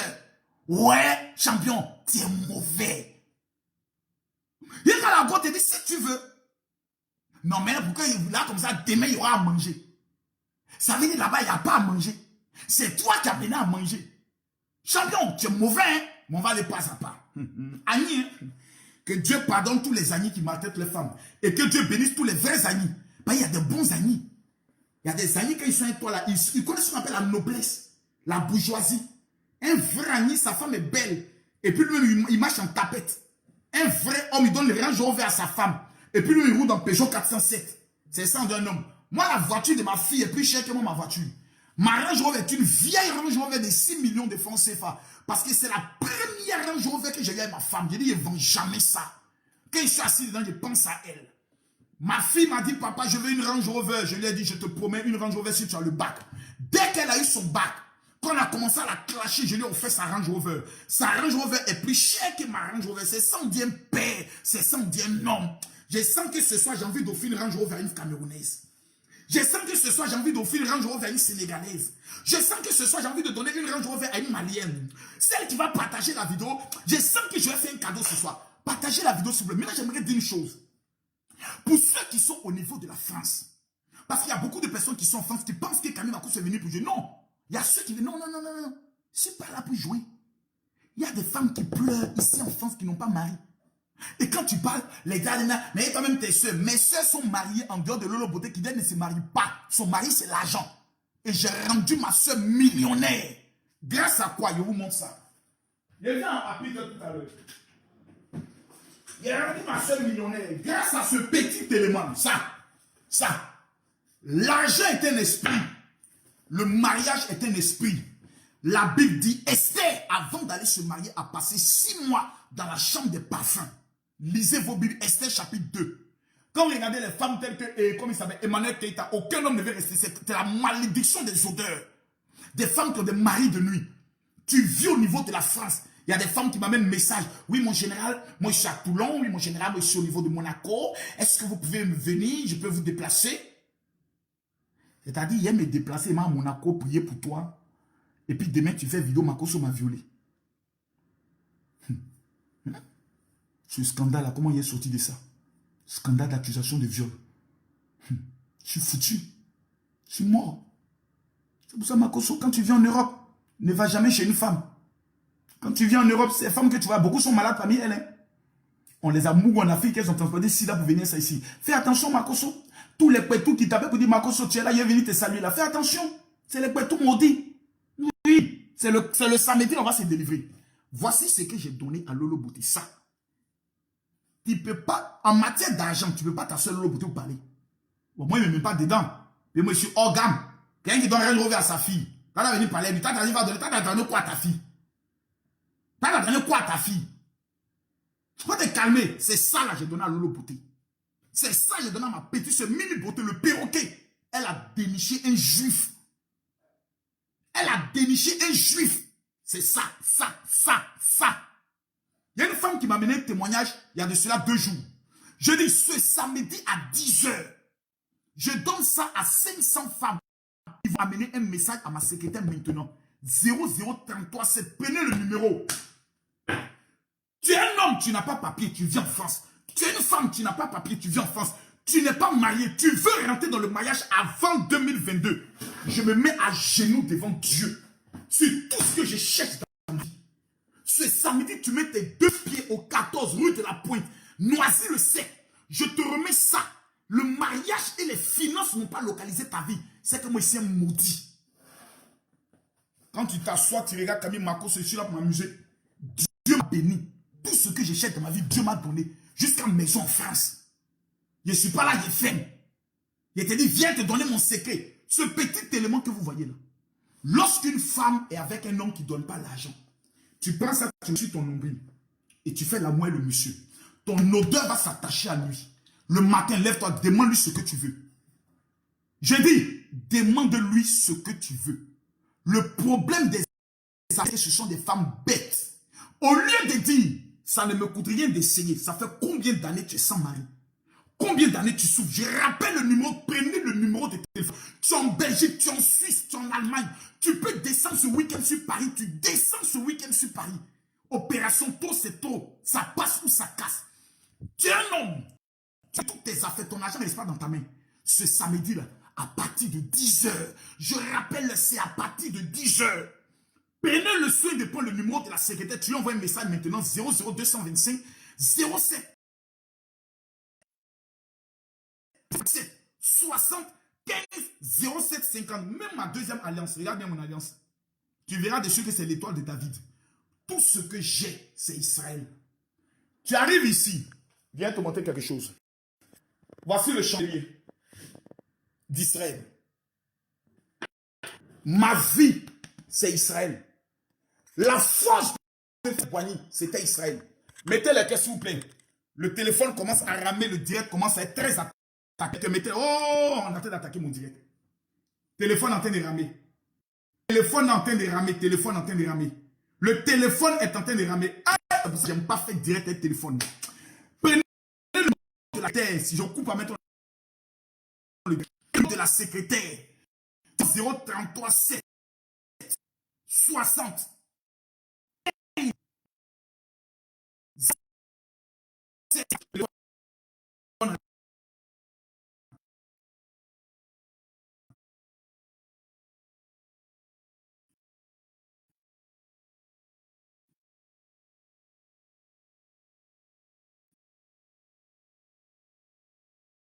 Ouais, champion, tu es mauvais. Et quand la go te dit, si tu veux. Non, mais pourquoi il là comme ça, demain, il y aura à manger. Ça veut dire là-bas, il n'y a pas à manger. C'est toi qui as venu à manger. Champion, tu es mauvais, hein? Mais on va aller pas à pas. Agni, hein? Que Dieu pardonne tous les Agni qui maltraitent les femmes. Et que Dieu bénisse tous les vrais Agni. Il y a des bons Agni. Il y a des Agni, quand ils sont avec toi là, ils connaissent ce qu'on appelle la noblesse, la bourgeoisie. Un vrai Agni, sa femme est belle. Et puis lui, il marche en tapette. Un vrai homme, il donne le Range Rover à sa femme. Et puis lui, il roule dans Peugeot 407. C'est ça d'un homme. Moi, la voiture de ma fille est plus chère que moi, ma voiture. Ma Range Rover est une vieille Range Rover de 6 millions de francs CFA. Parce que c'est la première Range Rover que j'ai eu avec ma femme. J'ai dit, ils ne vendent jamais ça. Quand je suis assis dedans, je pense à elle. Ma fille m'a dit, papa, je veux une Range Rover. Je lui ai dit, je te promets une Range Rover si tu as le bac. Dès qu'elle a eu son bac, quand on a commencé à la clasher, je lui ai offert sa Range Rover. Sa Range Rover est plus chère que ma Range Rover. C'est sans dire père, c'est sans dire non. Je sens que ce soir, j'ai envie d'offrir une Range Rover à une Camerounaise. Je sens que ce soir, j'ai envie d'offrir une Range Rover à une Sénégalaise. Je sens que ce soir, j'ai envie de donner une Range Rover à une Malienne. Celle qui va partager la vidéo, je sens que je vais faire un cadeau ce soir. Partagez la vidéo s'il vous plaît. Maintenant, j'aimerais dire une chose. Pour ceux qui sont au niveau de la France, parce qu'il y a beaucoup de personnes qui sont en France qui pensent que Camille Makosso est venu pour jouer. Non. Il y a ceux qui disent non. Je ne suis pas là pour jouer. Il y a des femmes qui pleurent ici en France qui n'ont pas mari. Et quand tu parles, les gars, mais quand même tes soeurs. Mes soeurs sont mariées en dehors de Lolo Beauté qui ne se marient pas. Son mari, c'est l'argent. Et j'ai rendu ma soeur millionnaire. Grâce à quoi? Je vous montre ça. Je viens à Peter tout à l'heure. J'ai rendu ma soeur millionnaire. Grâce à ce petit élément. Ça. L'argent est un esprit. Le mariage est un esprit. La Bible dit, Esther, avant d'aller se marier, a passé 6 mois dans la chambre des parfums. Lisez vos Bibles, Esther chapitre 2. Quand vous regardez les femmes telles que, comme il s'appelle, Emmanuel Keïta, aucun homme ne veut rester. C'est la malédiction des odeurs. Des femmes qui ont des maris de nuit. Tu vis au niveau de la France. Il y a des femmes qui m'amènent un message. Oui, mon général, moi je suis à Toulon. Oui, mon général, moi je suis au niveau de Monaco. Est-ce que vous pouvez me venir? Je peux vous déplacer? C'est-à-dire, il aime me déplacer, moi à Monaco, prier pour toi. Et puis demain, tu fais vidéo, Makosso m'a violé. Ce scandale-là, comment il est sorti de ça? Scandale d'accusation de viol. Je suis foutu. Je suis mort. C'est pour ça, Makosso, quand tu viens en Europe, ne va jamais chez une femme. Quand tu viens en Europe, ces femmes que tu vois, beaucoup sont malades parmi elles. Hein? On les a mougou en Afrique, elles ont transporté sida pour venir ça ici. Fais attention, Makosso. Tous les pétous qui t'appellent pour dire, Makosso, tu es là, il est venu te saluer là. Fais attention. C'est les pétous maudits. Oui, c'est le samedi, on va se délivrer. Voici ce que j'ai donné à Lolo Beauté. Ça. Tu ne peux pas, en matière d'argent, tu ne peux pas t'asseoir Lolo Beauté pour parler. Bon, moi, il ne me met pas dedans. Mais moi, je suis hors gamme. Quelqu'un qui donne Range Rover à sa fille. Quand elle va venir parler, t'as donné quoi à ta fille? T'as donné quoi à ta fille? Tu peux te calmer. C'est ça, là, j'ai donné à Lolo Beauté. C'est ça, j'ai donné à ma petite soeur Mimi Beauté, le perroquet. Elle a déniché un juif. Elle a déniché un juif. C'est ça. Il y a une femme qui m'a mené un témoignage il y a de cela 2 jours. Je dis, ce samedi à 10 h, je donne ça à 500 femmes. Ils vont amener un message à ma secrétaire maintenant. 0033, prenez le numéro. Tu es un homme, tu n'as pas papier, tu viens en France. Tu es une femme, tu n'as pas papier, tu viens en France. Tu n'es pas marié, tu veux rentrer dans le mariage avant 2022. Je me mets à genoux devant Dieu. C'est tout ce que je cherche dans ma vie. Ce samedi, tu mets tes 2 pieds au 14 rue de la Pointe. Noisy-le-Sec. Je te remets ça. Le mariage et les finances n'ont pas localisé ta vie. C'est que moi, ici, un maudit. Quand tu t'assois, tu regardes Camille Makosso, je suis là pour m'amuser. Dieu m'a béni. Tout ce que je cherche dans ma vie, Dieu m'a donné. Jusqu'à maison en France. Je ne suis pas là, je t'ai dit, viens te donner mon secret. Ce petit élément que vous voyez là. Lorsqu'une femme est avec un homme qui ne donne pas l'argent, tu prends ça, tu mets sur ton nombril et tu fais l'amour avec le monsieur. Ton odeur va s'attacher à lui. Le matin, lève-toi, demande-lui ce que tu veux. Je dis, demande-lui ce que tu veux. Le problème des femmes, ce sont des femmes bêtes. Au lieu de dire, ça ne me coûte rien d'essayer, ça fait combien d'années tu es sans mari? Combien d'années tu souffres? Je rappelle le numéro, prenez le numéro de téléphone. Tu es en Belgique, tu es en Suisse, tu es en Allemagne. Tu peux descendre ce week-end sur Paris. Tu descends ce week-end sur Paris. Opération tôt, c'est tôt. Ça passe ou ça casse. Tu es un homme. Tu as toutes tes affaires, ton argent n'est pas dans ta main. Ce samedi-là, à partir de 10 h, je rappelle, c'est à partir de 10 h. Prenez le soin de prendre le numéro de la secrétaire. Tu lui envoies un message maintenant, 00225 07 60 15 07 50. Même ma deuxième alliance, regarde bien mon alliance. Tu verras dessus que c'est l'étoile de David. Tout ce que j'ai, c'est Israël. Tu arrives ici, viens te montrer quelque chose. Voici le chandelier d'Israël. Ma vie, c'est Israël. La force de cette poignée, c'était Israël. Mettez les caisses, s'il vous plaît. Le téléphone commence à ramer, le direct commence à être très attaqué. Mettez, oh, on est en train d'attaquer mon direct. Téléphone en train de ramer. Téléphone en train de ramer. Téléphone en train de ramer. Le téléphone est en train de ramer. Ah, parce que j'aime pas faire direct avec le téléphone. Prenez le numéro de la terre. Si je coupe à mettre le numéro de la secrétaire. 033 7 60